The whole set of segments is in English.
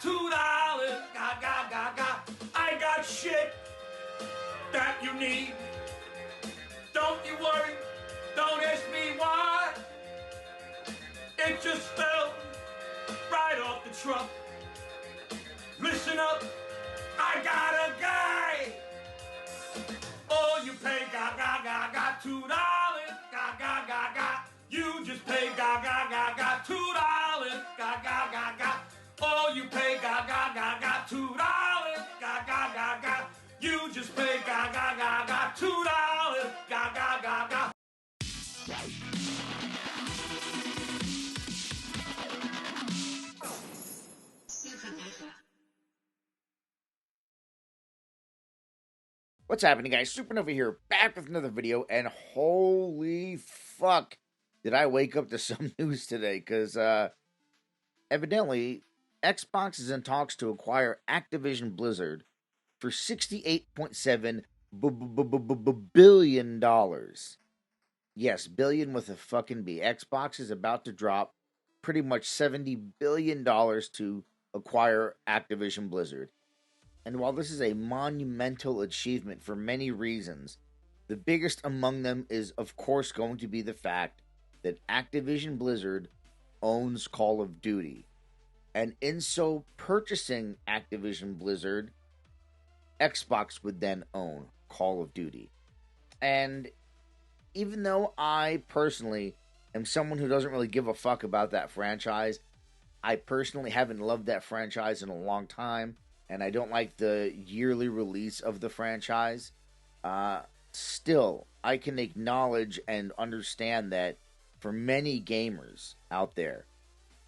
$2. I got shit that you need. Don't you worry, don't ask me why. It just fell right off the truck. Listen up, I got a guy. Oh, you pay $2. You just pay $2. Oh, you pay $2. You just pay $2. What's happening, guys? Supernova here, back with another video, and holy fuck, did I wake up to some news today, because, evidently, Xbox is in talks to acquire Activision Blizzard for $68.7 billion. Yes, billion with a fucking B. Xbox is about to drop pretty much $70 billion to acquire Activision Blizzard. And while this is a monumental achievement for many reasons, the biggest among them is, of course, going to be the fact that Activision Blizzard owns Call of Duty. And in so purchasing Activision Blizzard, Xbox would then own Call of Duty. And even though I personally am someone who doesn't really give a fuck about that franchise, I personally haven't loved that franchise in a long time. And I don't like the yearly release of the franchise. Still, I can acknowledge and understand that for many gamers out there,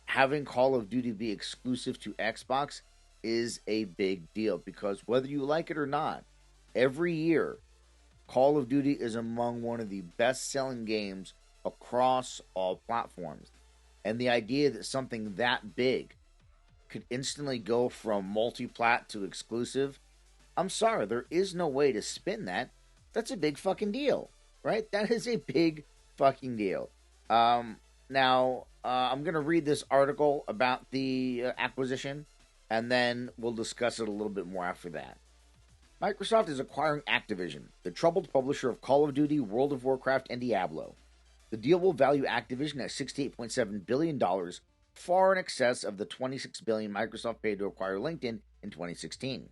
having Call of Duty be exclusive to Xbox is a big deal. Because whether you like it or not, every year, Call of Duty is among one of the best-selling games across all platforms. And the idea that something that big could instantly go from multi-plat to exclusive, I'm sorry, there is no way to spin that. That's a big fucking deal, right? That is a big fucking deal. Now, I'm going to read this article about the acquisition, and then we'll discuss it a little bit more after that. Microsoft is acquiring Activision, the troubled publisher of Call of Duty, World of Warcraft, and Diablo. The deal will value Activision at $68.7 billion, far in excess of the $26 billion Microsoft paid to acquire LinkedIn in 2016.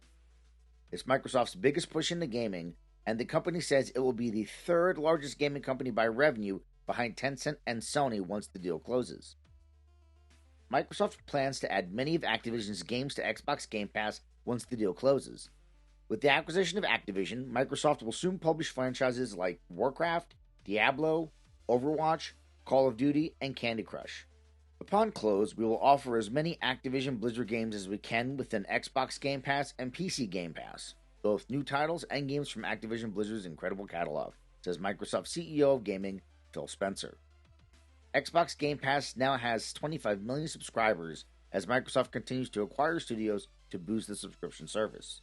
It's Microsoft's biggest push into gaming, and the company says it will be the third largest gaming company by revenue behind Tencent and Sony once the deal closes. Microsoft plans to add many of Activision's games to Xbox Game Pass once the deal closes. With the acquisition of Activision, Microsoft will soon publish franchises like Warcraft, Diablo, Overwatch, Call of Duty, and Candy Crush. Upon close, we will offer as many Activision Blizzard games as we can within Xbox Game Pass and PC Game Pass, both new titles and games from Activision Blizzard's incredible catalog, says Microsoft CEO of Gaming, Phil Spencer. Xbox Game Pass now has 25 million subscribers as Microsoft continues to acquire studios to boost the subscription service.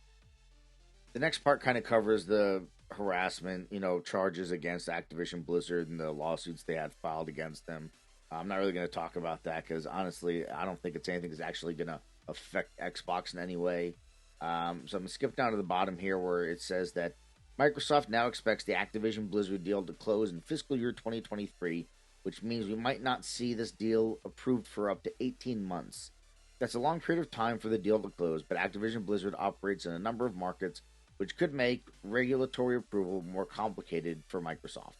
The next part kind of covers the harassment, charges against Activision Blizzard and the lawsuits they had filed against them. I'm not really going to talk about that because, honestly, I don't think it's anything that's actually going to affect Xbox in any way. So I'm going to skip down to the bottom here where it says that Microsoft now expects the Activision Blizzard deal to close in fiscal year 2023, which means we might not see this deal approved for up to 18 months. That's a long period of time for the deal to close, but Activision Blizzard operates in a number of markets, which could make regulatory approval more complicated for Microsoft.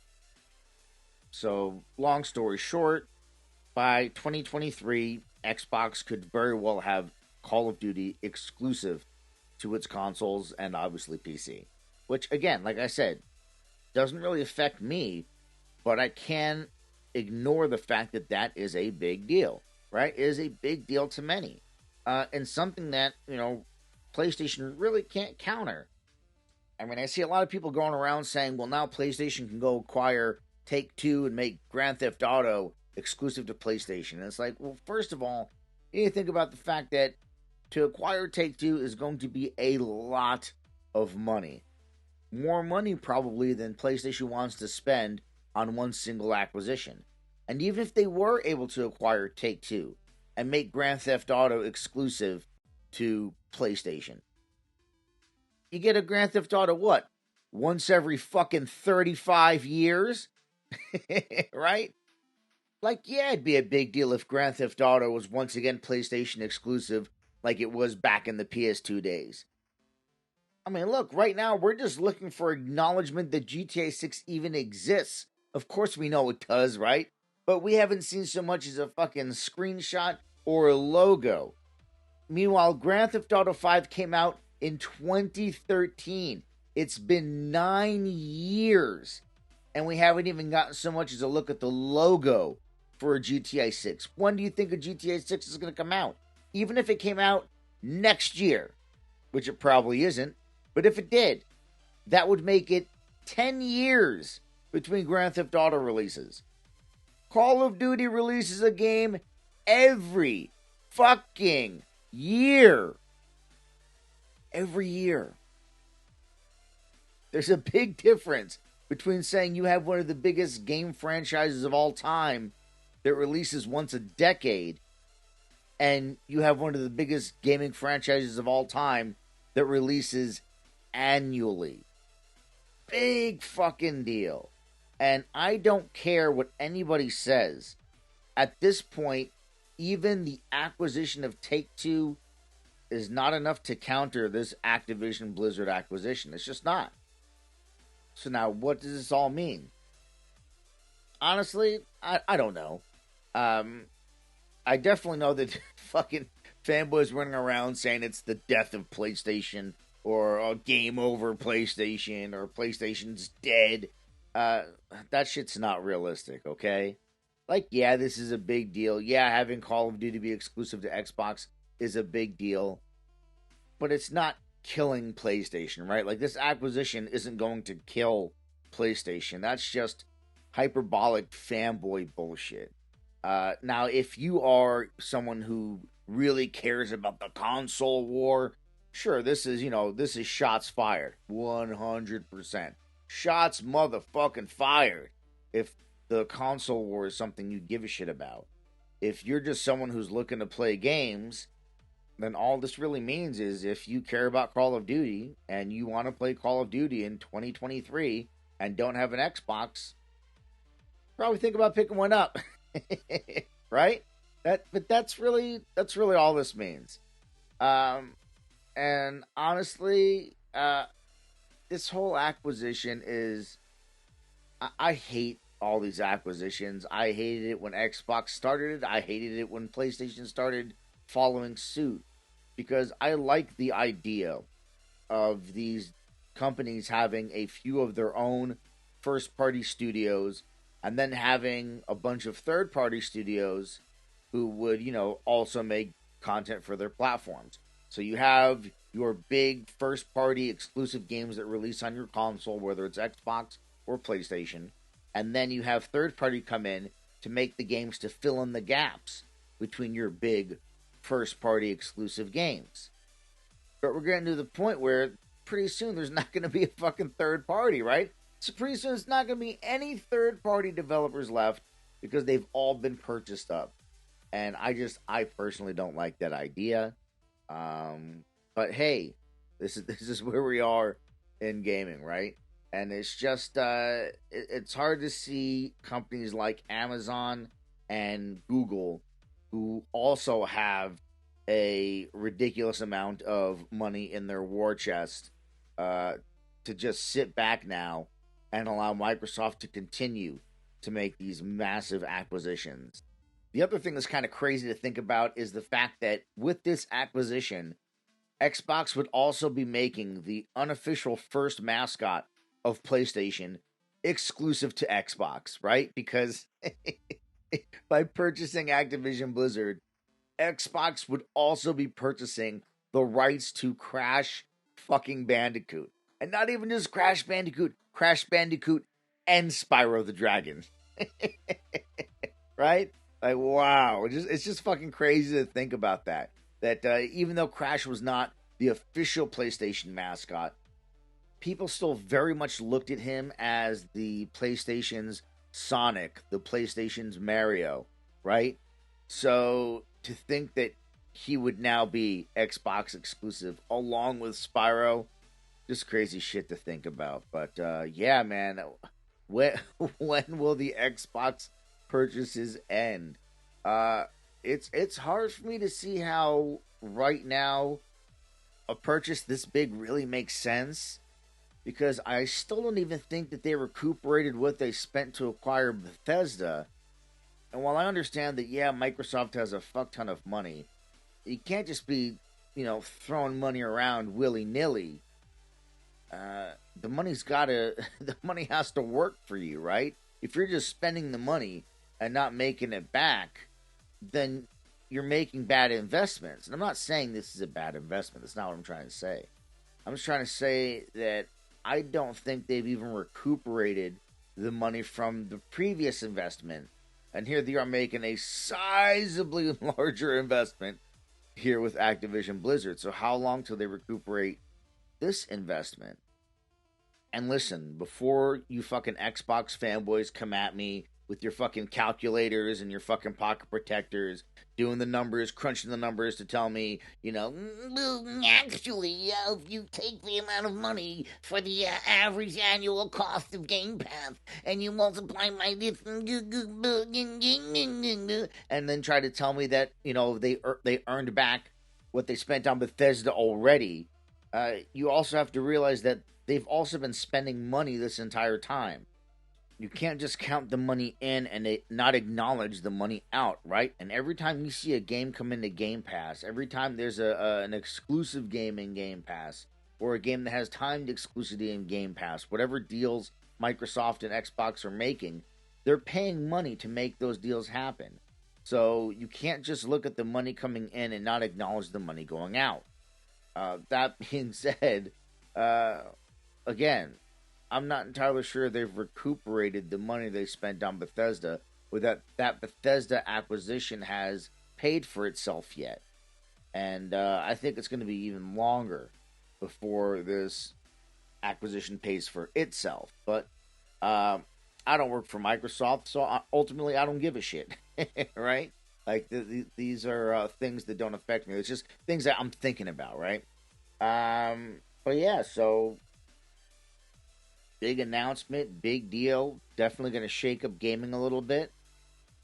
So, long story short, by 2023, Xbox could very well have Call of Duty exclusive to its consoles and obviously PC. Which, again, like I said, doesn't really affect me, but I can ignore the fact that that is a big deal, right? It is a big deal to many. And something that, PlayStation really can't counter. I mean, I see a lot of people going around saying, well, now PlayStation can go acquire Take-Two and make Grand Theft Auto exclusive to PlayStation. And it's like, well, first of all, you need to think about the fact that to acquire Take-Two is going to be a lot of money. More money probably than PlayStation wants to spend on one single acquisition. And even if they were able to acquire Take-Two, and make Grand Theft Auto exclusive to PlayStation. You get a Grand Theft Auto, what? Once every fucking 35 years? Right? Like, yeah, it'd be a big deal if Grand Theft Auto was once again PlayStation exclusive like it was back in the PS2 days. I mean, look, right now, we're just looking for acknowledgement that GTA 6 even exists. Of course we know it does, right? But we haven't seen so much as a fucking screenshot or a logo. Meanwhile, Grand Theft Auto 5 came out in 2013. It's been 9 years, and we haven't even gotten so much as a look at the logo for a GTA 6. When do you think a GTA 6 is going to come out? Even if it came out next year, which it probably isn't, but if it did, that would make it 10 years between Grand Theft Auto releases. Call of Duty releases a game every fucking year. Every year. There's a big difference between saying you have one of the biggest game franchises of all time that releases once a decade, and you have one of the biggest gaming franchises of all time that releases annually. Big fucking deal. And I don't care what anybody says. At this point, even the acquisition of Take-Two is not enough to counter this Activision Blizzard acquisition. It's just not. So now, what does this all mean? Honestly, I don't know. I definitely know that fucking fanboys running around saying it's the death of PlayStation, or a game over PlayStation, or PlayStation's dead. That shit's not realistic, okay? Like, yeah, this is a big deal. Yeah, having Call of Duty be exclusive to Xbox is a big deal. But it's not killing PlayStation, right? Like, this acquisition isn't going to kill PlayStation. That's just hyperbolic fanboy bullshit. Now, if you are someone who really cares about the console war, sure, this is shots fired. 100%. Shots motherfucking fired. If the console war is something you give a shit about. If you're just someone who's looking to play games, then all this really means is if you care about Call of Duty and you want to play Call of Duty in 2023 and don't have an Xbox, probably think about picking one up. Right? But that's really all this means. And honestly, this whole acquisition is, I hate all these acquisitions. I hated it when Xbox started it. I hated it when PlayStation started following suit, because I like the idea of these companies having a few of their own first-party studios and then having a bunch of third-party studios who would, also make content for their platforms. So you have your big first-party exclusive games that release on your console, whether it's Xbox or PlayStation, and then you have third-party come in to make the games to fill in the gaps between your big first-party exclusive games. But we're getting to the point where pretty soon there's not going to be a fucking third party, right? So pretty soon it's not going to be any third-party developers left because they've all been purchased up. And I personally don't like that idea. But hey, this is where we are in gaming, right? And it's just it's hard to see companies like Amazon and Google, who also have a ridiculous amount of money in their war chest, to just sit back now and allow Microsoft to continue to make these massive acquisitions. The other thing that's kind of crazy to think about is the fact that with this acquisition, Xbox would also be making the unofficial first mascot of PlayStation exclusive to Xbox, right? Because by purchasing Activision Blizzard, Xbox would also be purchasing the rights to Crash fucking Bandicoot. And not even just Crash Bandicoot and Spyro the Dragon. Right? Like, wow. It's just fucking crazy to think about that. That even though Crash was not the official PlayStation mascot, people still very much looked at him as the PlayStation's Sonic, the PlayStation's Mario, right? So to think that he would now be Xbox exclusive along with Spyro, just crazy shit to think about. But yeah, man, when when will the Xbox purchases end? It's hard for me to see how right now a purchase this big really makes sense, because I still don't even think that they recuperated what they spent to acquire Bethesda. And while I understand that, yeah, Microsoft has a fuck ton of money, you can't just be, throwing money around willy nilly. The money's gotta, the money has to work for you, right? If you're just spending the money and not making it back, then you're making bad investments. And I'm not saying this is a bad investment. That's not what I'm trying to say. I'm just trying to say that I don't think they've even recuperated the money from the previous investment. And here they are making a sizably larger investment here with Activision Blizzard. So how long till they recuperate this investment? And listen, before you fucking Xbox fanboys come at me with your fucking calculators and your fucking pocket protectors, doing the numbers, crunching the numbers to tell me, well, actually, if you take the amount of money for the average annual cost of Game Pass and you multiply by this, and then try to tell me that, they earned back what they spent on Bethesda already, you also have to realize that they've also been spending money this entire time. You can't just count the money in and not acknowledge the money out, right? And every time you see a game come into Game Pass, every time there's an exclusive game in Game Pass, or a game that has timed exclusivity in Game Pass, whatever deals Microsoft and Xbox are making, they're paying money to make those deals happen. So you can't just look at the money coming in and not acknowledge the money going out. That being said, again, I'm not entirely sure they've recuperated the money they spent on Bethesda, or that Bethesda acquisition has paid for itself yet. And I think it's going to be even longer before this acquisition pays for itself. But I don't work for Microsoft, so ultimately I don't give a shit, right? Like, these are things that don't affect me. It's just things that I'm thinking about, right? But yeah, so big announcement, big deal. Definitely going to shake up gaming a little bit.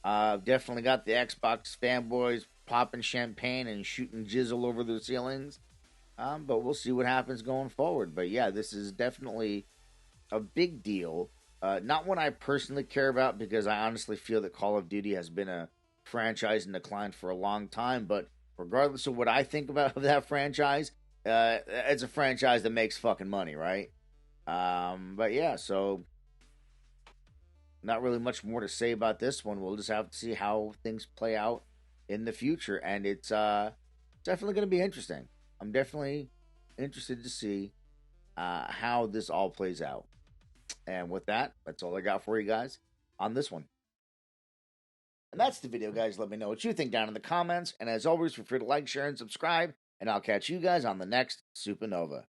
Definitely got the Xbox fanboys popping champagne and shooting jizzle over the ceilings. But we'll see what happens going forward. But yeah, this is definitely a big deal. Not one I personally care about, because I honestly feel that Call of Duty has been a franchise in decline for a long time. But regardless of what I think about that franchise, it's a franchise that makes fucking money, right? But yeah, so not really much more to say about this one. We'll just have to see how things play out in the future, and it's definitely going to be interesting. I'm definitely interested to see how this all plays out. And with that, that's all I got for you guys on this one. And that's the video, guys. Let me know what you think down in the comments. And as always, feel free to like, share, and subscribe. And I'll catch you guys on the next Supernova.